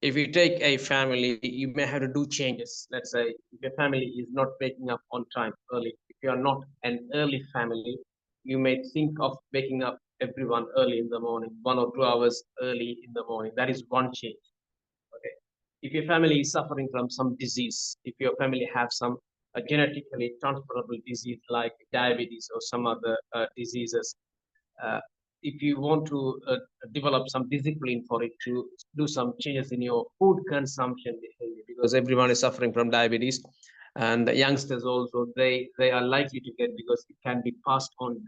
if you take a family, you may have to do changes. Let's say if your family is not waking up on time early, if you are not an early family, you may think of waking up everyone early in the morning, 1 or 2 hours early in the morning. That is one change. Okay. If your family is suffering from some disease, if your family have some genetically transferable disease like diabetes or some other diseases, uh, if you want to develop some discipline for it to do some changes in your food consumption behavior, because everyone is suffering from diabetes, and the youngsters also, they are likely to get, because it can be passed on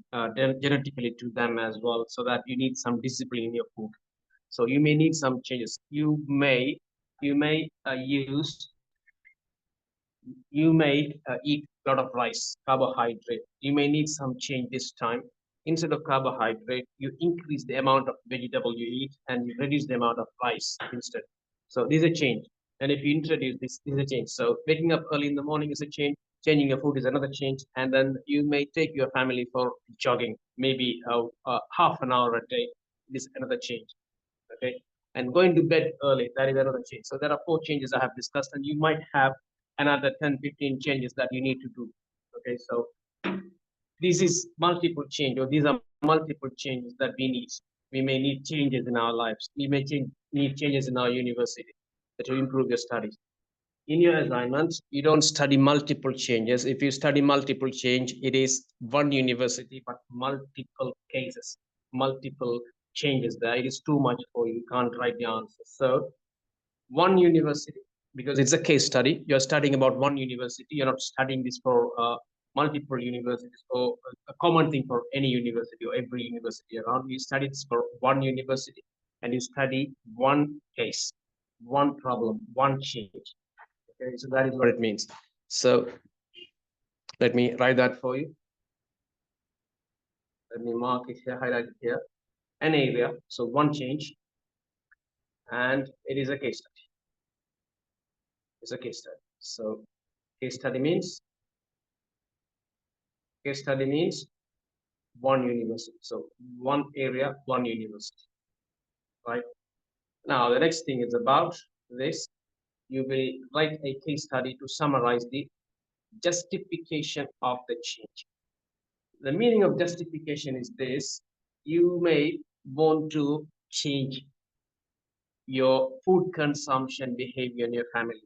genetically to them as well. So that you need some discipline in your food. So you may need some changes. You may eat a lot of rice, carbohydrate. You may need some change this time. Instead of carbohydrate, you increase the amount of vegetable you eat and you reduce the amount of rice instead. So this is a change. And if you introduce this is a change. So waking up early in the morning is a change. Changing your food is another change. And then you may take your family for jogging, maybe half an hour a day. This is another change. Okay. And going to bed early, that is another change. So there are 4 changes I have discussed, and you might have another 10, 15 changes that you need to do. Okay, so this is multiple change, or these are multiple changes that we need. We may need changes in our lives. We may need changes in our university to improve your studies. In your assignments, you don't study multiple changes. If you study multiple change, it is one university, but multiple cases, multiple changes there. It is too much for you. You can't write the answer. So one university, because it's a case study. You're studying about one university. You're not studying this for multiple universities, or a common thing for any university or every university around. You study this for one university, and you study one case, one problem, one change. Okay, so that is what it means. So let me write that for you. Let me mark it here, highlight it here. An area, so one change, and it is a case study. It's a case study. So case study means one university. So one area, one university. Right. Now the next thing is about this. You will write a case study to summarize the justification of the change. The meaning of justification is this: you may want to change your food consumption behavior in your family.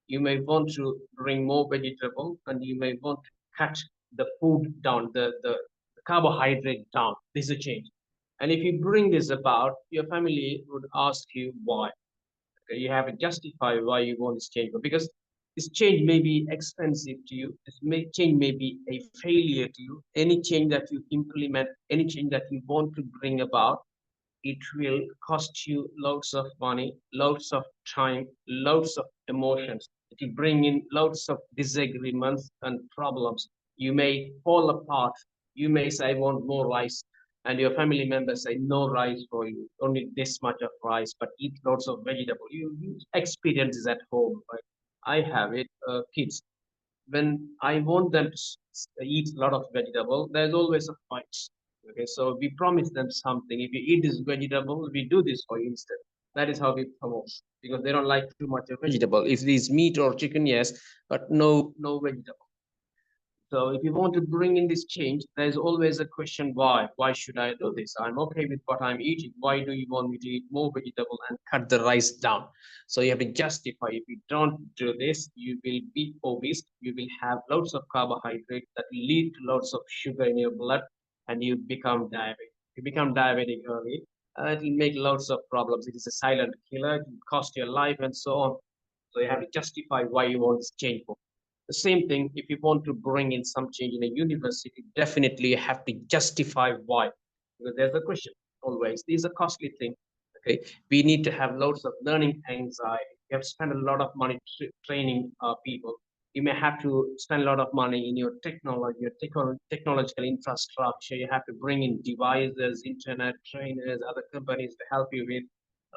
You may want to bring more vegetable, and you may want to cut the food down, the carbohydrate down. This is a change. And if you bring this about, your family would ask you why. Okay, you have to justify why you want this change, because this change may be expensive to you. Change may be a failure to you. Any change that you implement, any change that you want to bring about, it will cost you loads of money, loads of time, loads of emotions. It will bring in loads of disagreements and problems. You may fall apart. You may say, I want more rice. And your family members say, no rice for you, only this much of rice, but eat lots of vegetable. You experience this at home, right? I have it, kids. When I want them to eat a lot of vegetable, there's always a fight. Okay, so we promise them something. If you eat this vegetable, we do this for you instead. That is how we promote, because they don't like too much of vegetable. If it is meat or chicken, yes, but no vegetable. So if you want to bring in this change, there's always a question why. Why should I do this? I'm okay with what I'm eating. Why do you want me to eat more vegetable and cut the rice down? So you have to justify. If you don't do this, you will be obese. You will have lots of carbohydrate that will lead to lots of sugar in your blood, and you become diabetic. You become diabetic early. It will make lots of problems. It is a silent killer. It will cost your life and so on. So you have to justify why you want this change for. The same thing, if you want to bring in some change in a university, definitely you have to justify why. Because there's a question always. This is a costly thing. Okay, we need to have loads of learning anxiety. You have to spend a lot of money training people. You may have to spend a lot of money in your technology, your technological infrastructure. You have to bring in devices, internet trainers, other companies to help you with.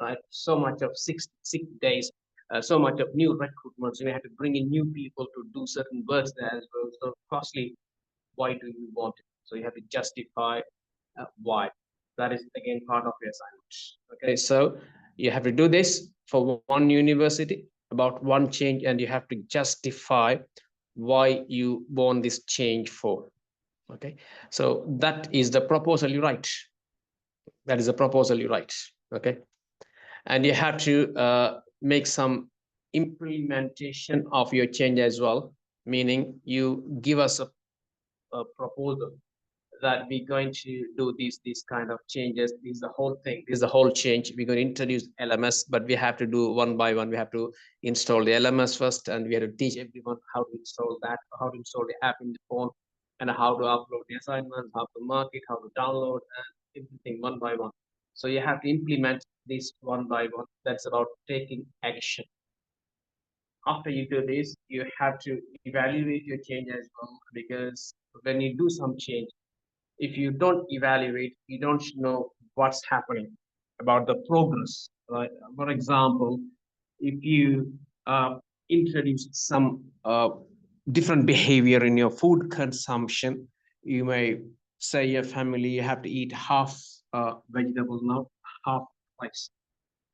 Right, so much of sick days, so much of new recruitments. You have to bring in new people to do certain works there as well. So costly. Why do you want it? So you have to justify why. That is again part of your assignment. Okay, so you have to do this. for one university about one change, and you have to justify why you want this change for. Okay, so that is the proposal you write. That is the proposal you write. Okay, and you have to make some implementation of your change as well, meaning you give us a proposal that we're going to do these kind of changes. This is the whole thing. This is the whole change. We're going to introduce LMS, but we have to do one by one. We have to install the LMS first, and we have to teach everyone how to install that, how to install the app in the phone, and how to upload the assignments, how to mark it, how to download, and everything one by one. So you have to implement this one by one. That's about taking action. After you do this, you have to evaluate your change as well, because when you do some change, if you don't evaluate, you don't know what's happening about the progress. Right? For example, if you introduce some different behavior in your food consumption, you may say your family you have to eat half vegetables now, half rice.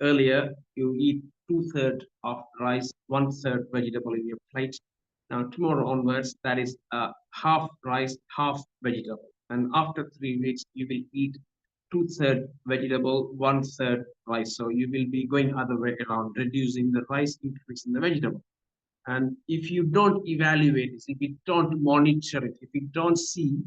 Earlier, you eat two-thirds of rice, one-third vegetable in your plate. Now, tomorrow onwards, that is half rice, half vegetable. And after 3 weeks, you will eat two-thirds vegetable, one-third rice. So you will be going other way around, reducing the rice, increasing the vegetable. And if you don't evaluate this, if you don't monitor it, if you don't see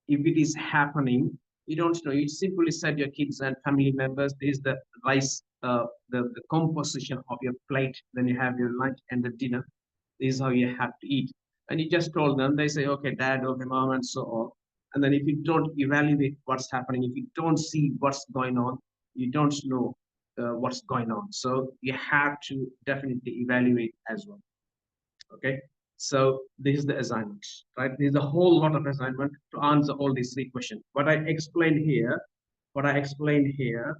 if it is happening, you don't know. You simply said your kids and family members, this is the rice, the composition of your plate when you have your lunch and the dinner. This is how you have to eat. And you just told them, they say, okay, dad, okay, mom, and so on. And then if you don't evaluate what's happening, if you don't see what's going on, you don't know what's going on. So you have to definitely evaluate as well. Okay, so this is the assignment, right? There's a whole lot of assignment to answer all these three questions. What I explained here, what I explained here,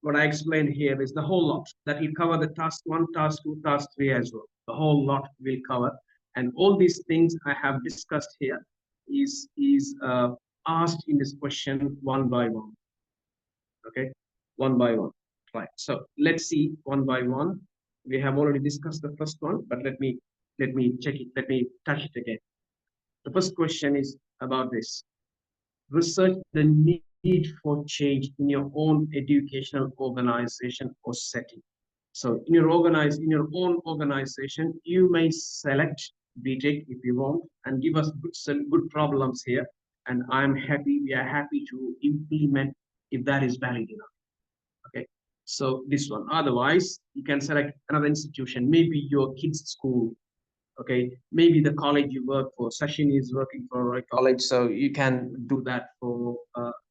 what I explained here is the whole lot that will cover the task one, task two, task three as well. The whole lot will cover, and all these things I have discussed here is asked in this question one by one. Okay, one by one. Right. So let's see one by one. We have already discussed the first one, but let me check it. Let me touch it again. The first question is about this. Research the need for change in your own educational organization or setting. So in your own organization, you may select B-TIC if you want and give us good problems here. And we are happy to implement if that is valid enough. Okay, so this one. Otherwise, you can select another institution, maybe your kid's school. Okay, maybe the college you work for. Sachin is working for a college, so you can do that for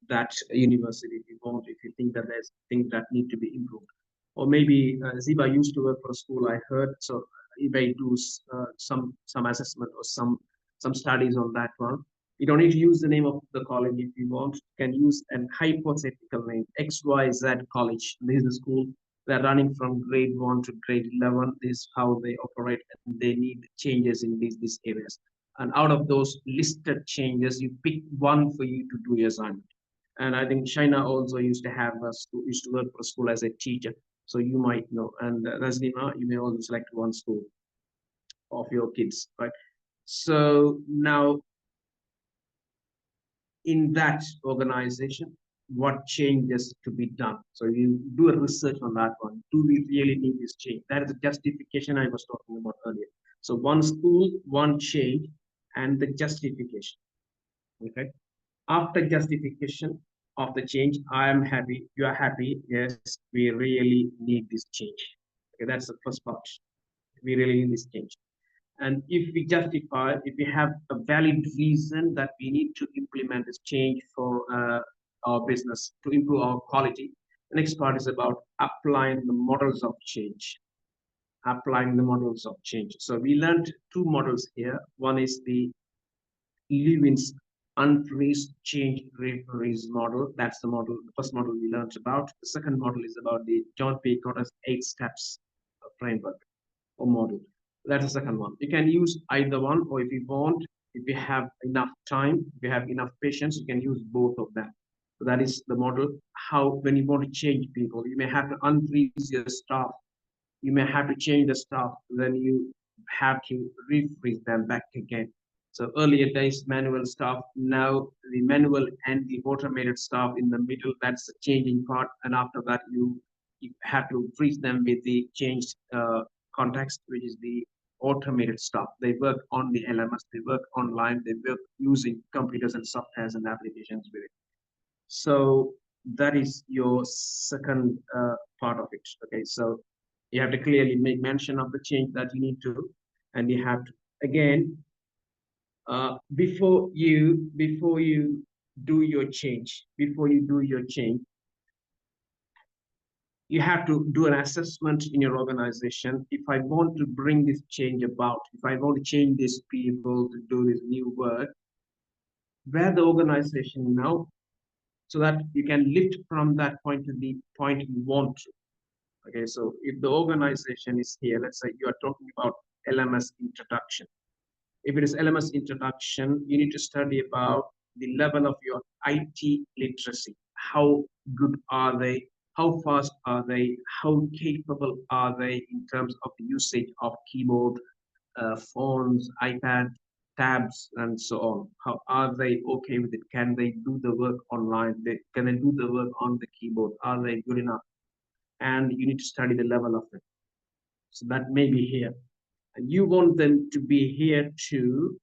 that university if you want, if you think that there's things that need to be improved. Or maybe Ziba used to work for a school, I heard, so you may do some assessment or some studies on that one. You don't need to use the name of the college if you want. You can use an hypothetical name, XYZ College. This is the school. They're running from grade 1 to grade 11. This is how they operate, and they need changes in these areas. And out of those listed changes, you pick one for you to do your assignment. And I think China also used to have used to work for a school as a teacher, so you might know. And Naslima, you may also select one school of your kids, right? So now in that organization, what changes to be done. So you do a research on that one. Do we really need this change? That is the justification I was talking about earlier. So one school, one change, and the justification. Okay. After justification of the change, I am happy, you are happy. Yes, we really need this change. Okay, that's the first part. We really need this change. And if we justify, if we have a valid reason that we need to implement this change for our business to improve our quality, the next part is about applying the models of change. Applying the models of change. So we learned two models here. One is the Lewin's untraced change referees model. That's the model, the first model we learned about. The second model is about the John P. Cotter's 8 steps framework or model. That's the second one. You can use either one, or if you want, if you have enough time, if you have enough patience, you can use both of them. So that is the model. How when you want to change people, you may have to unfreeze your staff. You may have to change the staff. Then you have to refreeze them back again. So earlier days manual staff, now the manual and the automated staff in the middle. That's the changing part, and after that you have to freeze them with the changed context, which is the automated stuff. They work on the LMS, they work online, they work using computers and softwares and applications with it. So that is your second part of it. Okay, so you have to clearly make mention of the change that you need to, and you have to again before you do your change, before you do your change, you have to do an assessment in your organization. If I want to bring this change about, if I want to change these people to do this new work, where the organization now, so that you can lift from that point to the point you want to. Okay, so if the organization is here, let's say you are talking about LMS introduction. If it is LMS introduction, you need to study about the level of your IT literacy. How good are they? How fast are they? How capable are they in terms of the usage of keyboard, phones, iPad, tabs, and so on? How are they okay with it? Can they do the work online? Can they do the work on the keyboard? Are they good enough? And you need to study the level of it. So that may be here. And you want them to be here to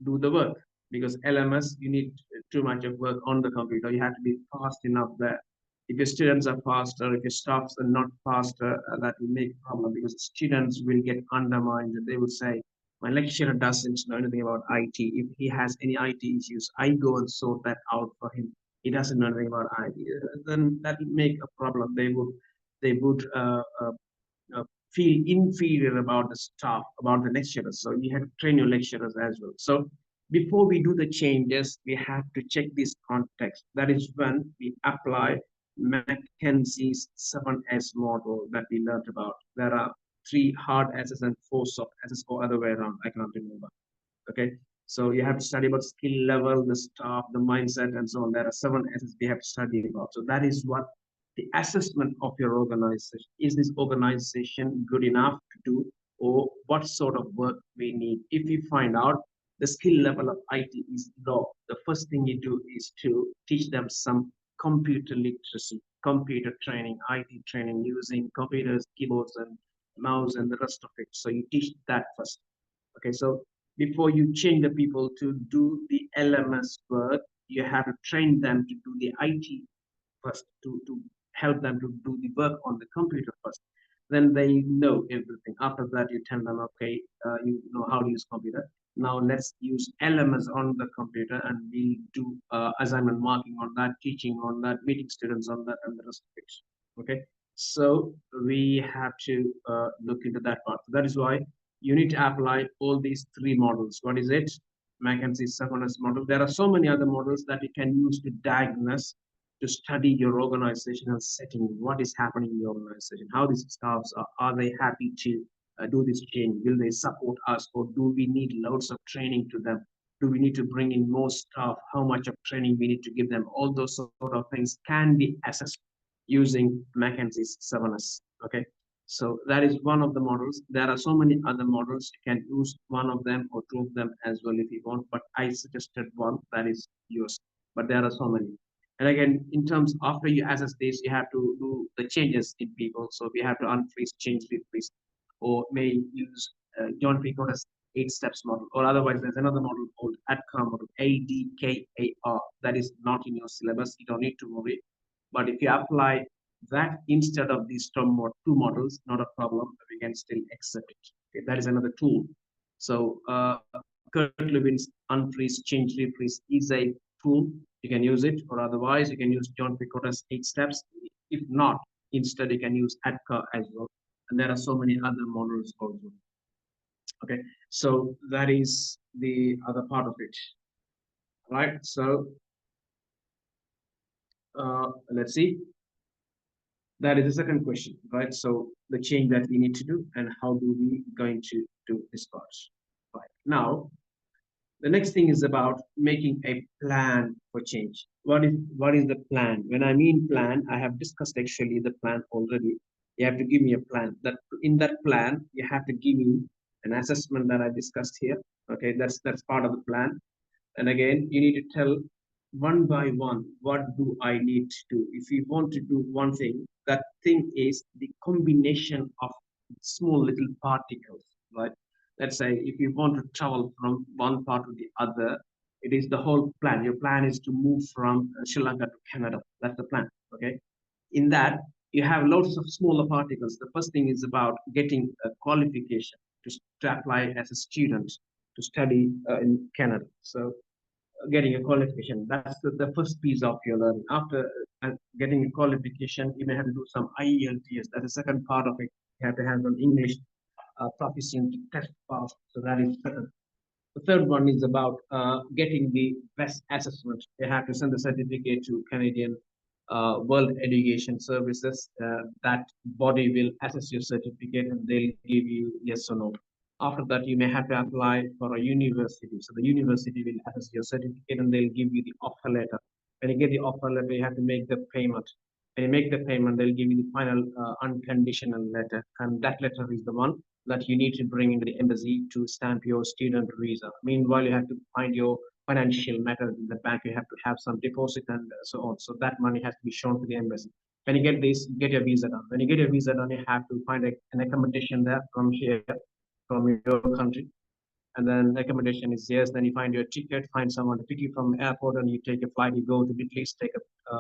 do the work, because LMS, you need too much of work on the computer. You have to be fast enough there. If your students are faster, if your staffs are not faster, that will make a problem, because students will get undermined. They will say, my lecturer doesn't know anything about IT. If he has any IT issues, I go and sort that out for him. He doesn't know anything about IT. Then that will make a problem. They would feel inferior about the staff, about the lecturers. So you have to train your lecturers as well. So before we do the changes, we have to check this context. That is when we apply Mackenzie's 7S model that we learned about. There are three hard S's and four soft S's, or other way around. I can't remember. Okay. So you have to study about skill level, the staff, the mindset, and so on. There are 7 S's we have to study about. So that is what the assessment of your organization. Is this organization good enough to do, or what sort of work we need? If you find out the skill level of IT is low, the first thing you do is to teach them some computer literacy, computer training, IT training, using computers, keyboards, and mouse, and the rest of it. So you teach that first. Okay, so before you change the people to do the LMS work, you have to train them to do the IT first, to help them to do the work on the computer first. Then they know everything. After that, you tell them, okay, you know how to use computer. Now let's use LMS on the computer, and we do assignment marking on that, teaching on that, meeting students on that, and the rest of it. Okay, so we have to look into that part. That is why you need to apply all these three models. What is it? Mackenzie's 7S model. There are so many other models that you can use to diagnose, to study your organizational setting, what is happening in your organization, how these staffs are they happy to do this change? Will they support us, or do we need loads of training to them? Do we need to bring in more staff? How much of training we need to give them? All those sort of things can be assessed using Mackenzie's 7S. Okay, so that is one of the models. There are so many other models. You can use one of them or two of them as well if you want, but I suggested one that is yours. But there are so many. And again, in terms after you assess this, you have to do the changes in people. So we have to unfreeze, change, refreeze, or may use John Picota's 8 steps model, or otherwise there's another model called ADKAR model, ADKAR. That is not in your syllabus. You don't need to worry. But if you apply that instead of these two models, not a problem. We can still accept it. Okay, that is another tool. So Kurt Levin's unfreeze, change, refreeze is a tool. You can use it, or otherwise you can use John Picota's 8 steps. If not, instead you can use ADKAR as well. And there are so many other models also. Okay, so that is the other part of it. Right. So let's see. That is the second question, right? So the change that we need to do, and how do we going to do this part? Right now, The next thing is about making a plan for change. What is the plan? When I mean plan, I have discussed actually the plan already. You have to give me a plan. That in that plan, you have to give me an assessment that I discussed here. Okay, that's part of the plan. And again, you need to tell one by one, what do I need to do? If you want to do one thing, that thing is the combination of small little particles, right? Let's say if you want to travel from one part to the other, it is the whole plan. Your plan is to move from Sri Lanka to Canada. That's the plan. Okay. In that, you have lots of smaller particles. The first thing is about getting a qualification to apply as a student to study in Canada. So getting a qualification. That's the first piece of your learning. After getting a qualification, you may have to do some IELTS. That's the second part of it. You have to have an English proficiency test pass. So that is second. The third one is about getting the best assessment. You have to send the certificate to Canadian World Education Services. That body will assess your certificate and they'll give you yes or no. After that, you may have to apply for a university. So the university will assess your certificate and they'll give you the offer letter. When you get the offer letter, you have to make the payment. When you make the payment, they'll give you the final unconditional letter, and that letter is the one that you need to bring into the embassy to stamp your student visa. Meanwhile, you have to find your financial matters in the bank. You have to have some deposit and so on. So that money has to be shown to the embassy. When you get this, you get your visa done. When you get your visa done, you have to find an accommodation there from here, from your country. And then accommodation is yes. Then you find your ticket, find someone to pick you from the airport, and you take a flight. You go to Italy, take a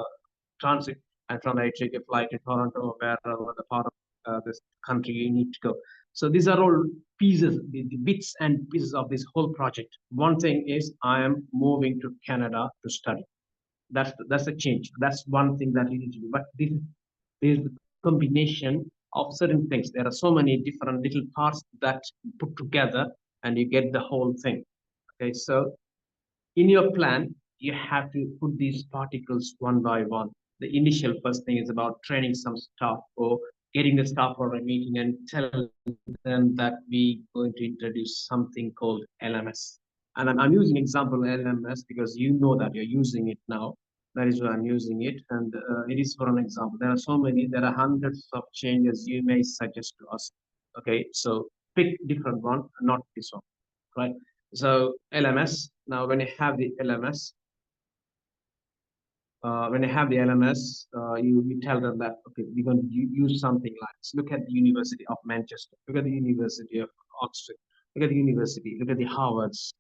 transit, and from there you take a flight to Toronto or wherever the part of this country you need to go. So these are all pieces, the bits and pieces of this whole project. One thing is I am moving to Canada to study. That's a change. That's one thing that you need to do. But this is the combination of certain things. There are so many different little parts that put together, and you get the whole thing. Okay, so in your plan, you have to put these particles one by one. The initial first thing is about training some staff or getting the staff for a meeting and tell them that we going to introduce something called LMS. And I'm using example LMS because you know that you're using it now. That is why I'm using it, and it is for an example. There are so many, there are hundreds of changes you may suggest to us. Okay, so pick different one, not this one, right? So LMS. Now, when you have the LMS, you tell them that okay, we're going to use something like this. Look at the University of Manchester. Look at the University of Oxford. Look at the university. Look at the Harvard's,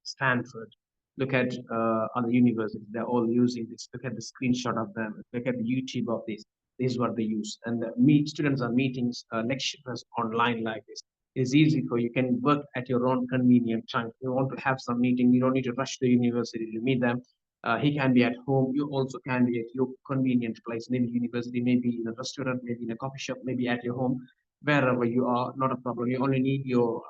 Stanford. Look at other universities. They're all using this. Look at the screenshot of them. Look at the YouTube of this. This is what they use. And meet students are meetings, lecturers online like this. It's easy for you. You can work at your own convenient time. If you want to have some meeting, you don't need to rush to university to meet them. He can be at home. You also can be at your convenient place, maybe university, maybe in a restaurant, maybe in a coffee shop, maybe at your home, wherever you are. Not a problem. You only need your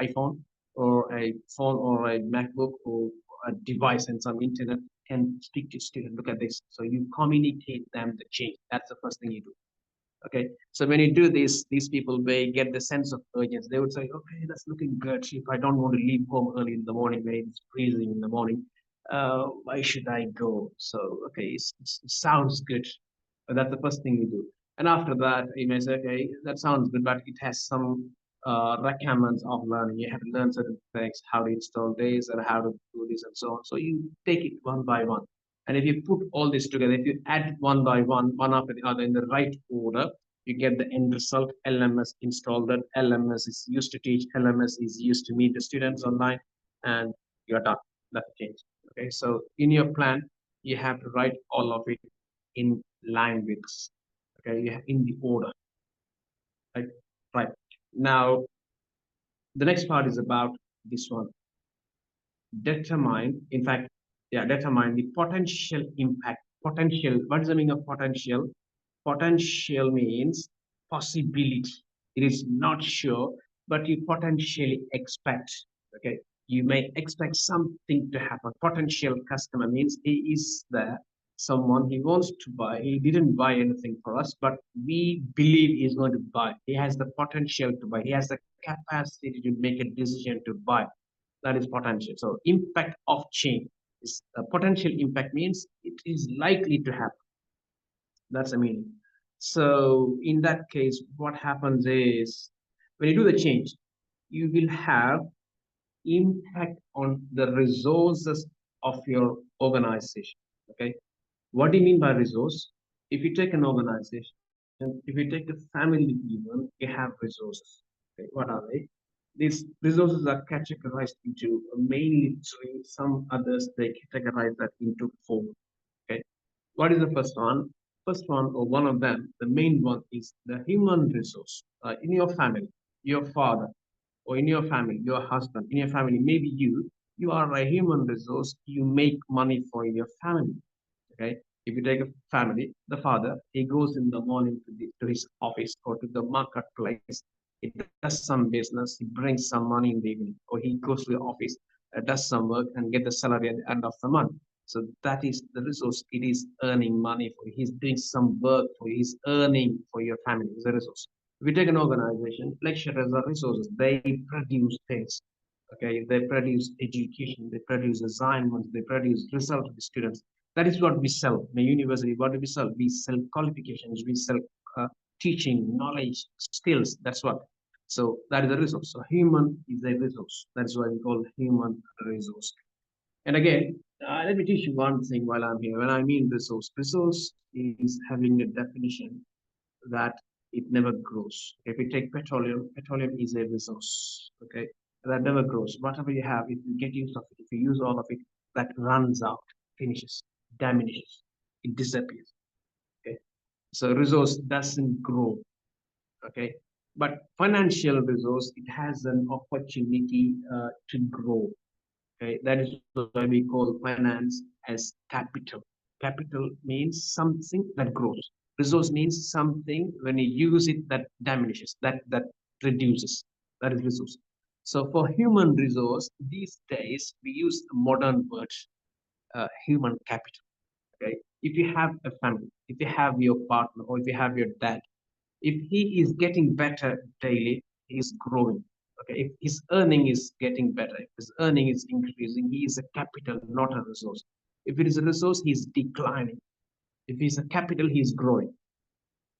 iPhone or a phone or a MacBook or a device and some internet and speak to students. Look at this. So you communicate them the change. That's the first thing you do. Okay. So when you do this, these people may get the sense of urgency. They would say, okay, that's looking good. If I don't want to leave home early in the morning, when it's freezing in the morning, why should I go? So, okay, it sounds good. But that's the first thing you do. And after that, you may say, okay, that sounds good, but it has some requirements of learning. You have to learn certain things, how to install this and how to do this and so on. So you take it one by one. And if you put all this together, if you add one by one after the other in the right order, you get the end result. LMS installed. That LMS is used to teach. LMS is used to meet the students online, and you're done. That's change. Okay, so in your plan, you have to write all of it in language. Okay, you have in the order. Right, right. Now, the next part is about this one. Determine, in fact, yeah, determine the potential impact. Potential. What is the meaning of potential? Potential means possibility. It is not sure, but you potentially expect. Okay, you may expect something to happen. Potential customer means he is there, someone he wants to buy. He didn't buy anything for us, but we believe he's going to buy. He has the potential to buy. He has the capacity to make a decision to buy. That is potential. So impact of change is potential impact means it is likely to happen. That's the meaning. So in that case, what happens is when you do the change, you will have impact on the resources of your organization. Okay. What do you mean by resource? If you take an organization, if you take a family even, you have resources. Okay. What are they? These resources are categorized into mainly three, some others they categorize that into four. Okay. What is the first one? First one, or one of them, the main one is the human resource. In your family, your father, or in your family, your husband, in your family, maybe you are a human resource. You make money for your family. Okay. If you take a family, the father, he goes in the morning to his office or to the marketplace. He does some business. He brings some money in the evening, or he goes to the office, does some work, and get the salary at the end of the month. So that is the resource. It is earning money for you. He's doing some work for you. He's earning for your family. It's a resource. If we take an organization, lecturers are resources. They produce things. Okay, they produce education, they produce assignments, they produce results to the students. That is what we sell in a university. What do we sell? We sell qualifications, we sell uh, teaching, knowledge, skills. That's what. So that is a resource. So human is a resource. That's why we call human resource. And again, let me teach you one thing while I'm here. When I mean resource, resource is having a definition that it never grows. If you take petroleum, petroleum is a resource, okay, that never grows. Whatever you have, if you get use of it, if you use all of it, that runs out, finishes, diminishes, it disappears. Okay, so resource doesn't grow. Okay, but financial resource, it has an opportunity to grow. Okay, that is why we call finance as capital. Capital means something that grows. Resource means something when you use it that diminishes, that reduces. That is resource. So for human resource, these days we use a modern word, human capital. Okay, if you have a family, if you have your partner, or if you have your dad, if he is getting better daily, he is growing. Okay, if his earning is getting better, if his earning is increasing, he is a capital, not a resource. If it is a resource, he is declining. If he's a capital, he is growing.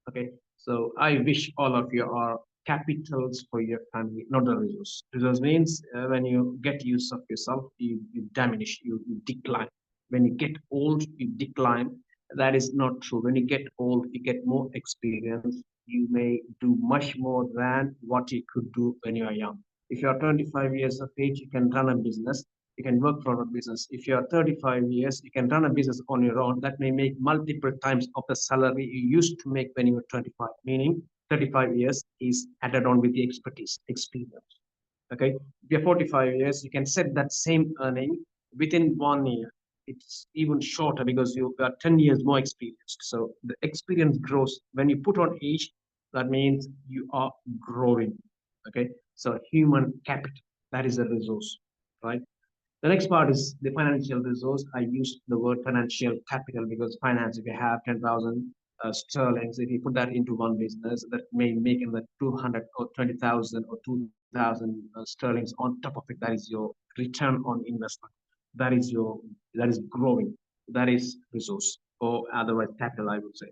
Okay, so I wish all of you are capitals for your family, not a resource. Resource means when you get use of yourself, you diminish, you decline. When you get old, you decline. That is not true. When you get old, you get more experience. You may do much more than what you could do when you are young. If you are 25 years of age, you can run a business. You can work for a business. If you are 35 years, you can run a business on your own. That may make multiple times of the salary you used to make when you were 25, meaning 35 years is added on with the expertise, experience. Okay. If you're 45 years, you can set that same earning within 1 year. It's even shorter because you've got 10 years more experienced. So the experience grows. When you put on age, that means you are growing. Okay. So human capital, that is a resource, right? The next part is the financial resource. I use the word financial capital because finance, if you have 10,000 sterlings, if you put that into one business, that may make in the 200 or 20,000 or 2,000 sterlings on top of it. That is your return on investment. That is your, that is growing. That is resource, or otherwise capital, I would say.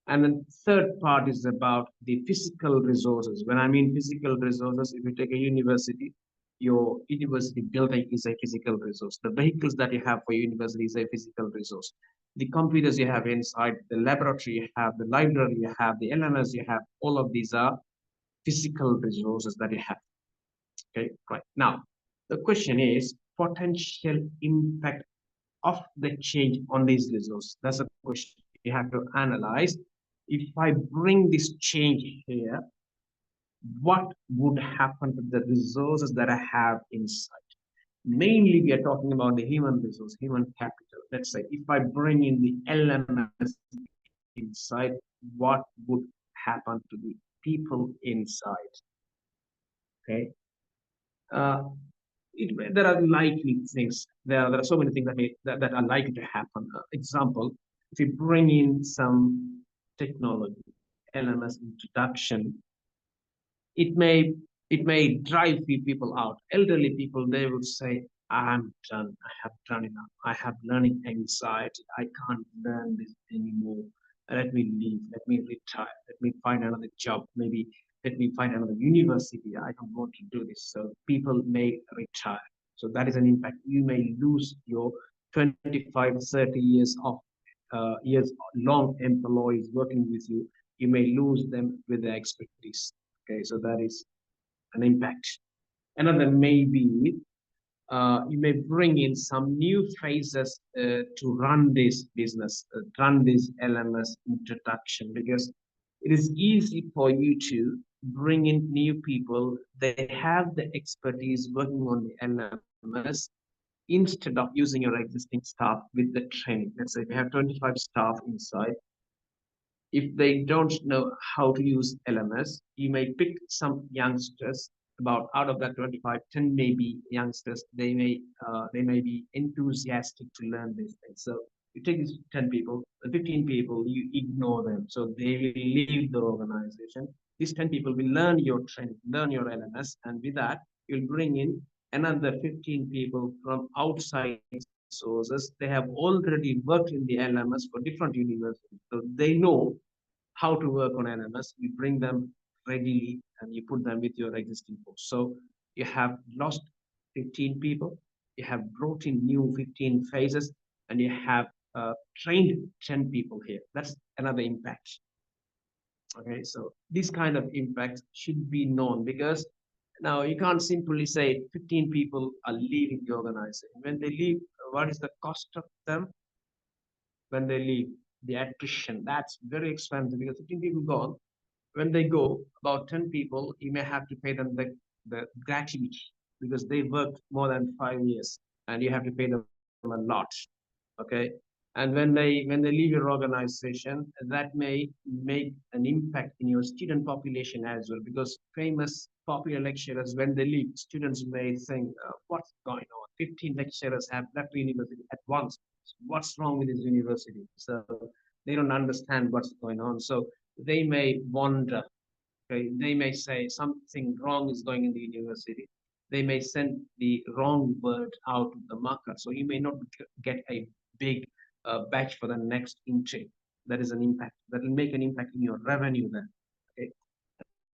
And then third part is about the physical resources. When I mean physical resources, if you take a university, your university building is a physical resource. The vehicles that you have for your university is a physical resource. The computers you have inside, the laboratory you have, the library you have, the LMS you have, all of these are physical resources that you have. Okay, right. Now, the question is potential impact of the change on these resources. That's a question you have to analyze. If I bring this change here, what would happen to the resources that I have inside? Mainly, we are talking about the human resource, human capital. Let's say if I bring in the elements inside, what would happen to the people inside? Okay. Uh, there are likely things. There are so many things that are likely to happen. Example, if you bring in some technology, LMS introduction, it may It may drive people out. Elderly people, they would say, I'm done. I have done enough. I have learning anxiety. I can't learn this anymore. Let me leave. Let me retire. Let me find another job. Maybe let me find another university. I don't want to do this. So people may retire. So that is an impact. You may lose your 25, 30 years of years long employees working with you. You may lose them with their expertise. Okay, so that is an impact. Another may be you may bring in some new phases to run this business, run this LMS introduction, because it is easy for you to bring in new people. They have the expertise working on the LMS instead of using your existing staff with the training. Let's say we have 25 staff inside. If they don't know how to use LMS, you may pick some youngsters. About out of that 25, 10 may be youngsters. They may be enthusiastic to learn these things. So you take these 10 people, the 15 people, you ignore them. So they will leave the organization. These 10 people will learn your training, learn your LMS, and with that, you'll bring in another 15 people from outside sources. They have already worked in the LMS for different universities. So they know how to work on LMS. You bring them readily and you put them with your existing force. So you have lost 15 people, you have brought in new 15 phases, and you have trained 10 people here. That's another impact. Okay, so this kind of impact should be known, because now you can't simply say 15 people are leaving the organization. When they leave, what is the cost of them when they leave? The attrition, that's very expensive, because 15 people gone. When they go, about 10 people, you may have to pay them the gratuity, because they worked more than 5 years and you have to pay them a lot. Okay. And when they leave your organization, that may make an impact in your student population as well, because famous popular lecturers, when they leave, students may think, what's going on? 15 lecturers have left the university at once. What's wrong with this university? So they don't understand what's going on. So they may wonder. Okay, they may say something wrong is going in the university. They may send the wrong word out to the market. So you may not get a big batch for the next intake. That is an impact. That will make an impact in your revenue then. Okay.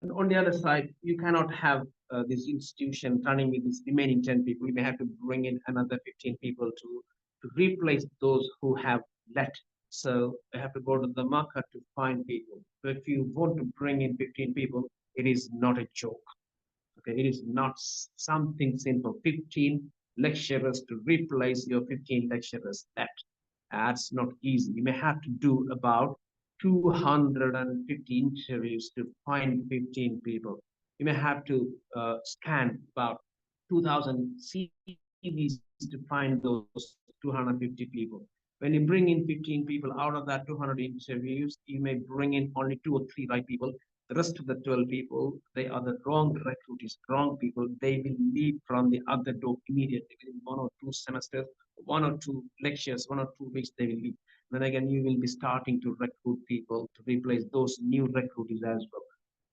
And on the other side, you cannot have this institution running with these remaining 10 people. You may have to bring in another 15 people to replace those who have left. So you have to go to the market to find people. So if you want to bring in 15 people, it is not a joke. Okay, it is not something simple. 15 lecturers to replace your 15 lecturers. That's not easy. You may have to do about 250 interviews to find 15 people. You may have to scan about 2,000 CVs to find those 250 people. When you bring in 15 people, out of that 200 interviews, you may bring in only two or three right people. The rest of the 12 people, they are the wrong recruiters, wrong people. They will leave from the other door immediately within 1 or 2 semesters, 1 or 2 lectures, 1 or 2 weeks, they will leave. Then again, you will be starting to recruit people to replace those new recruiters as well.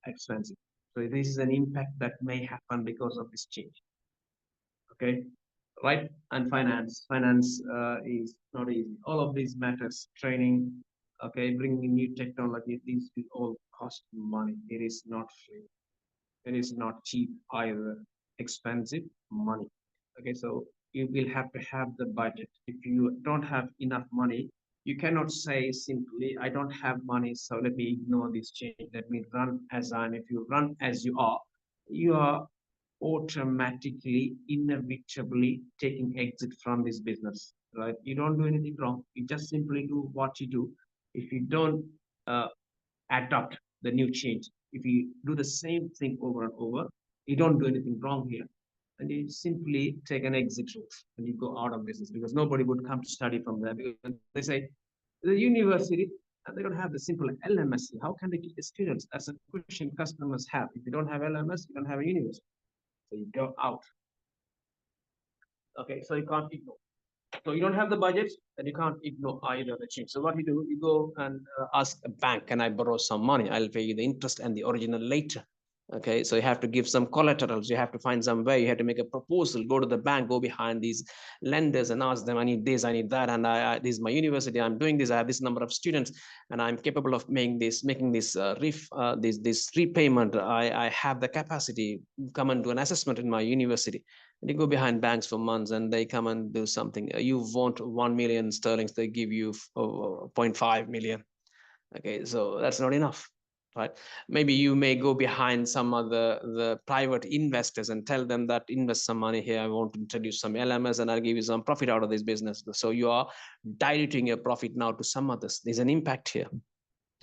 Expensive. So this is an impact that may happen because of this change. Okay, right? And finance is not easy. All of these matters. Training, okay, bringing new technology, these will all cost money. It is not free. It is not cheap either. Expensive money. Okay, so you will have to have the budget. If you don't have enough money, you cannot say simply, I don't have money, so let me ignore this change. Let me run as I am. If you run as you are automatically, inevitably taking exit from this business, right? You don't do anything wrong. You just simply do what you do. If you don't uh, adopt the new change, if you do the same thing over and over, you don't do anything wrong here. And you simply take an exit route and you go out of business, because nobody would come to study from there, because they say the university and they don't have the simple LMS. How can they keep the students? That's a question customers have. If you don't have LMS, you don't have a university. So you go out. Okay, so you can't ignore. So you don't have the budget, and you can't ignore either the change. So what you do, you go and ask a bank, can I borrow some money? I'll pay you the interest and the original later. Okay, so you have to give some collaterals, you have to find some way, you have to make a proposal, go to the bank, go behind these lenders and ask them, I need this, I need that, and this is my university, I'm doing this, I have this number of students, and I'm capable of making this this repayment, I have the capacity, come and do an assessment in my university. And you go behind banks for months and they come and do something. You want 1 million sterling, they give you 0.5 million. Okay, so that's not enough, right? Maybe you may go behind some other the private investors and tell them that invest some money here, I want to introduce some LMS and I'll give you some profit out of this business. So you are diluting your profit now to some others. There's an impact here.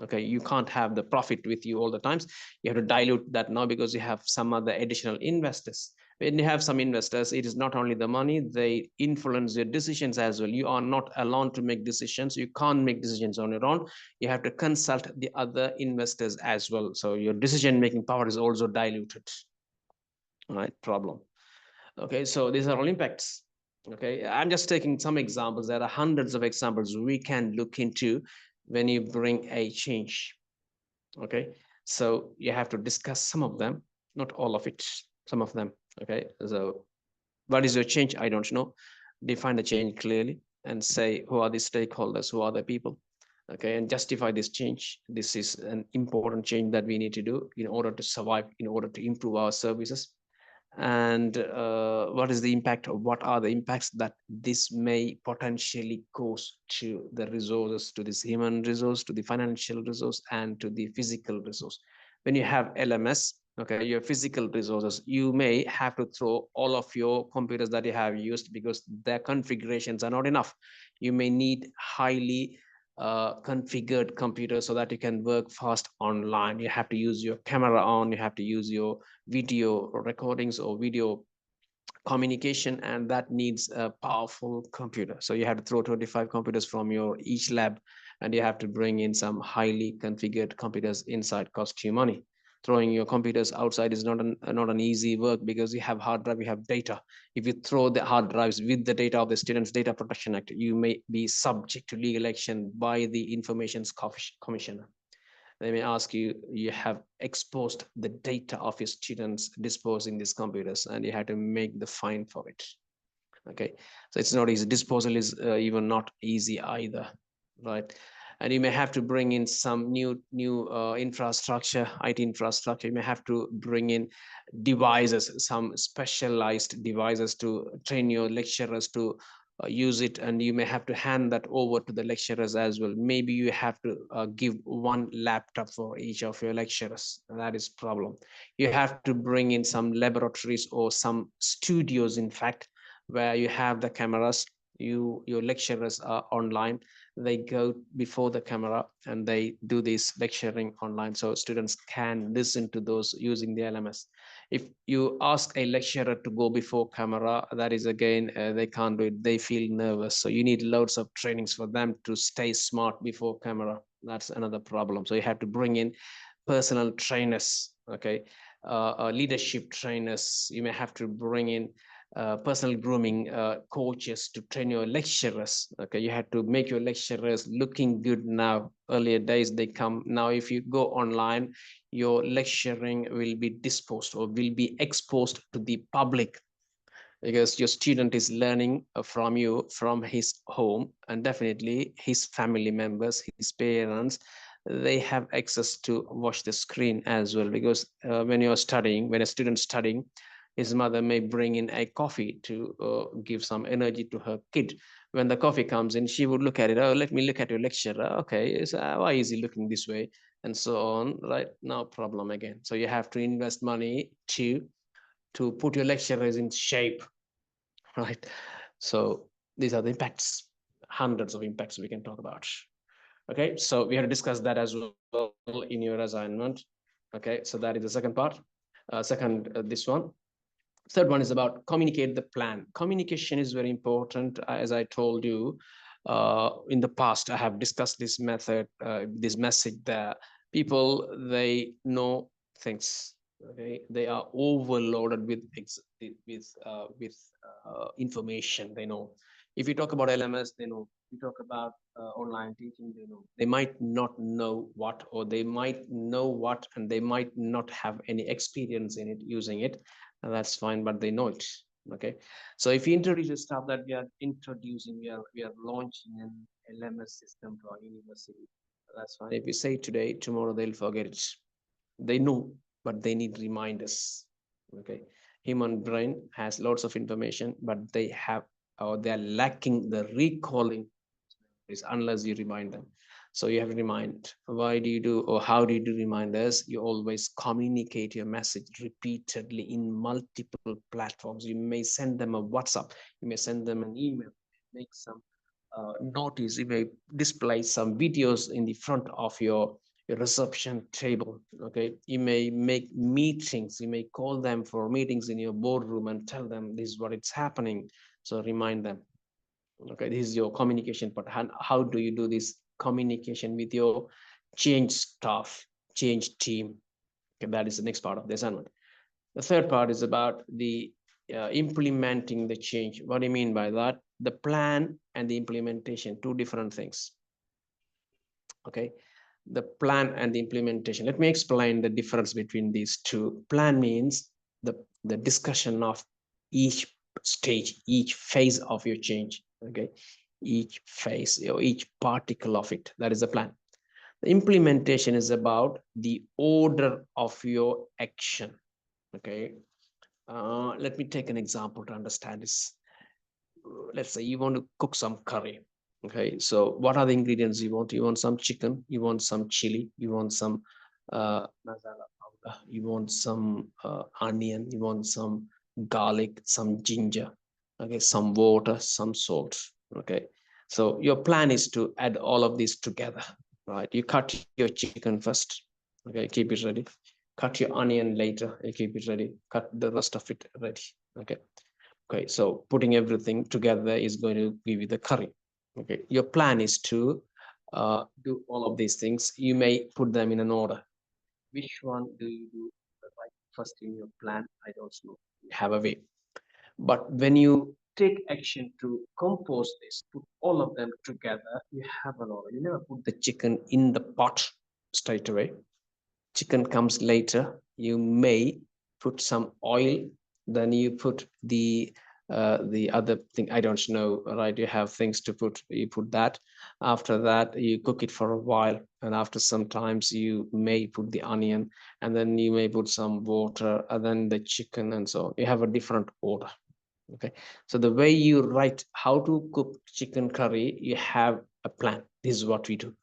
Okay, you can't have the profit with you all the times. You have to dilute that now because you have some other additional investors. When you have some investors, it is not only the money, they influence your decisions as well. You are not alone to make decisions. You can't make decisions on your own. You have to consult the other investors as well, so your decision making power is also diluted. Right, problem. Okay, so these are all impacts. Okay, I'm just taking some examples. There are hundreds of examples we can look into when you bring a change. Okay, so you have to discuss some of them, not all of it, some of them. Okay, so what is your change? I don't know. Define the change clearly and say who are the stakeholders, who are the people. Okay, and justify this change. This is an important change that we need to do in order to survive, in order to improve our services. And what is the impact, or what are the impacts that this may potentially cause to the resources, to this human resource, to the financial resource, and to the physical resource. When you have LMS, okay, your physical resources, you may have to throw all of your computers that you have used because their configurations are not enough. You may need highly configured computer so that you can work fast online. You have to use your camera on, you have to use your video recordings or video communication, and that needs a powerful computer. So you have to throw 25 computers from your each lab, and you have to bring in some highly configured computers inside, cost you money. Throwing your computers outside is not an easy work because you have hard drive, you have data. If you throw the hard drives with the data of the Students Data Protection Act, you may be subject to legal action by the Information Commissioner. They may ask you, you have exposed the data of your students disposing these computers, and you have to make the fine for it. Okay, so it's not easy. Disposal is even not easy either, right? And you may have to bring in some new infrastructure, IT infrastructure. You may have to bring in devices, some specialized devices to train your lecturers to use it, and you may have to hand that over to the lecturers as well. Maybe you have to give one laptop for each of your lecturers. That is problem. You have to bring in some laboratories or some studios, in fact, where you have the cameras. Your lecturers are online, they go before the camera and they do this lecturing online, so students can listen to those using the LMS. If you ask a lecturer to go before camera, that is again, they can't do it, they feel nervous. So you need loads of trainings for them to stay smart before camera. That's another problem. So you have to bring in personal trainers. Okay, leadership trainers. You may have to bring in personal grooming coaches to train your lecturers. Okay, you have to make your lecturers looking good now. Earlier days they come, now if you go online, your lecturing will be disposed or will be exposed to the public, because your student is learning from you, from his home, and definitely his family members, his parents, they have access to watch the screen as well. Because when you're studying, when a student's studying, his mother may bring in a coffee to give some energy to her kid. When the coffee comes in, she would look at it, oh, let me look at your lecturer, okay, so, why is he looking this way, and so on, right? No problem again. So you have to invest money to put your lecturers in shape, right? So these are the impacts, hundreds of impacts we can talk about. Okay, so we have to discuss that as well in your assignment. Okay, so that is the second part. This one. Third one is about communicate the plan. Communication is very important. As I told you in the past, I have discussed this method, this message that people, they know things. Okay, they are overloaded with information. They know. If you talk about LMS, they know. you talk about online teaching, they know. They might not know what, or they might know what, and they might not have any experience in it, using it. And that's fine, but they know it. Okay. So if you introduce the stuff that we are introducing, we are launching an LMS system to our university. That's fine. If we say today, tomorrow they'll forget it. They know, but they need reminders. Okay. Human brain has lots of information, but they have, or they are lacking the recalling is unless you remind them. So you have to remind. Why do you do, or how do you do reminders? You always communicate your message repeatedly in multiple platforms. You may send them a WhatsApp, you may send them an email, make some notice, you may display some videos in the front of your reception table. Okay, you may make meetings, you may call them for meetings in your boardroom and tell them this is what it's happening. So remind them. Okay, this is your communication part. And how do you do this communication with your change staff, change team? Okay, that is the next part of the assignment. The third part is about the implementing the change. What do you mean by that? The plan and the implementation, two different things. Okay, the plan and the implementation. Let me explain the difference between these two. Plan means the discussion of each stage, each phase of your change. Okay, each phase or each particle of it. That is the plan. The implementation is about the order of your action. Okay, let me take an example to understand this. Let's say you want to cook some curry. Okay, so what are the ingredients you want? You want some chicken, you want some chili, you want some masala powder, you want some onion, you want some garlic, some ginger, okay, some water, some salt. Okay, so your plan is to add all of these together, right? You cut your chicken first, okay, keep it ready. Cut your onion later, you keep it ready. Cut the rest of it ready. Okay. Okay, so putting everything together is going to give you the curry. Okay, your plan is to do all of these things. You may put them in an order. Which one do you do right first in your plan? I don't know. You have a way. But when you take action to compose this, put all of them together, you have an order. You never put the chicken in the pot straight away. Chicken comes later. You may put some oil, then you put the other thing, I don't know, right? You have things to put, you put that. After that, you cook it for a while, and after some times you may put the onion, and then you may put some water, and then the chicken, and so you have a different order. Okay, so the way you write how to cook chicken curry, you have a plan. This is what we do,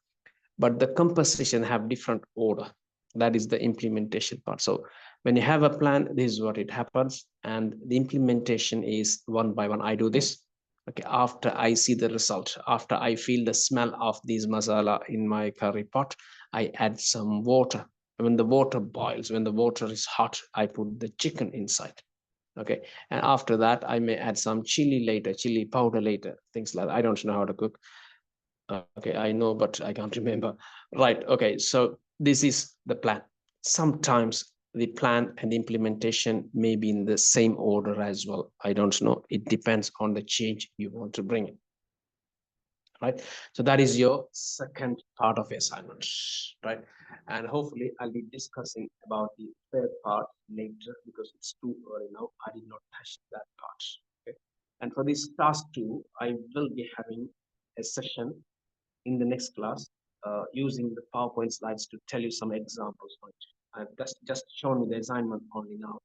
but the composition have different order. That is the implementation part. So when you have a plan, this is what it happens, and the implementation is one by one. I do this. Okay, after I see the result, after I feel the smell of these masala in my curry pot, I add some water. When the water boils, when the water is hot, I put the chicken inside. Okay, and after that I may add some chili later, chili powder later, things like that. I don't know how to cook. Okay, I know, but I can't remember. Right. Okay. So this is the plan. Sometimes the plan and the implementation may be in the same order as well. I don't know. It depends on the change you want to bring in. Right. So that is your second part of assignment. Right. And hopefully I'll be discussing about the third part later because it's too early now. I did not touch that part. Okay. And for this task two, I will be having a session in the next class using the PowerPoint slides to tell you some examples on it. I've just shown you the assignment only now.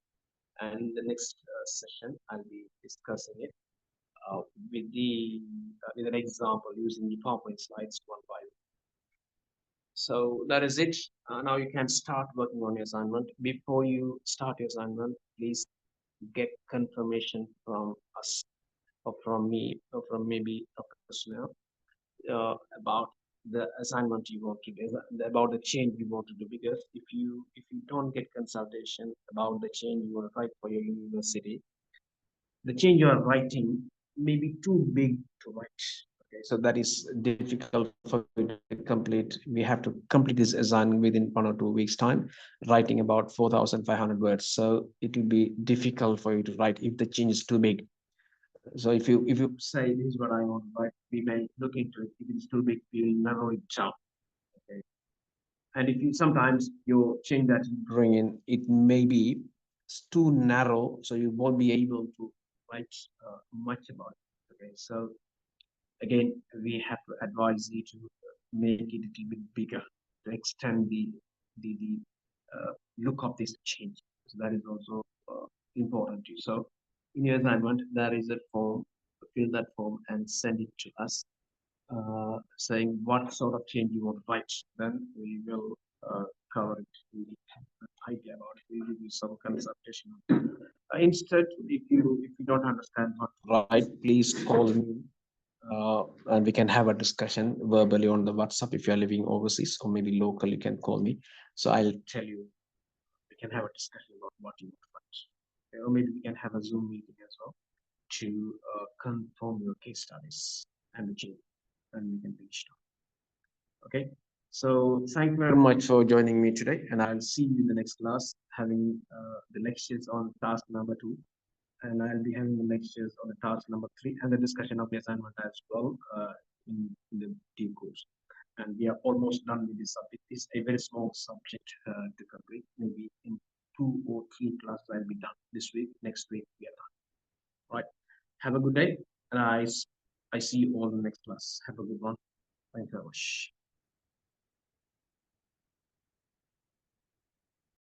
And in the next session, I'll be discussing it uh, with an example using the PowerPoint slides one by one. So that is it. Now you can start working on your assignment. Before you start your assignment, please get confirmation from us or from me or from maybe Dr. Sunil about the assignment you want to do, about the change you want to do. Because if you don't get consultation about the change you want to write for your university, the change you are writing may be too big to write. Okay, so that is difficult for you to complete. We have to complete this assignment within 1 or 2 weeks time, writing about 4,500 words. So it will be difficult for you to write if the change is too big. So if you say this is what I want, right, we may look into it. If it's too big, we'll narrow it down. Okay. And if you sometimes your change that you bring in, it may be too narrow, so you won't be able to write much about it. Okay. So again, we have to advise you to make it a little bit bigger to extend the look of this change. So that is also important to you. So in your assignment, there is a form. Fill that form and send it to us, saying what sort of change you want to write. Then we will cover it. We have an idea about it. We will give you some consultation. Instead, if you don't understand what to write, please call me, and we can have a discussion verbally on the WhatsApp. If you are living overseas or maybe local, you can call me. So I'll tell you. We can have a discussion about what you want. Okay, or maybe we can have a Zoom meeting as well to confirm your case studies and the change, and we can finish it. Okay. So thank you very much for joining me today, and I'll see you in the next class, having the lectures on task number 2, and I'll be having the lectures on the task number 3 and the discussion of the assignment as well in the due course. And we are almost done with this subject. It's a very small subject to complete. Maybe in 2 or 3 classes I'll be done this week. Next week we are done. Right. Have a good day, and I see you all in the next class. Have a good one. Thank you very much.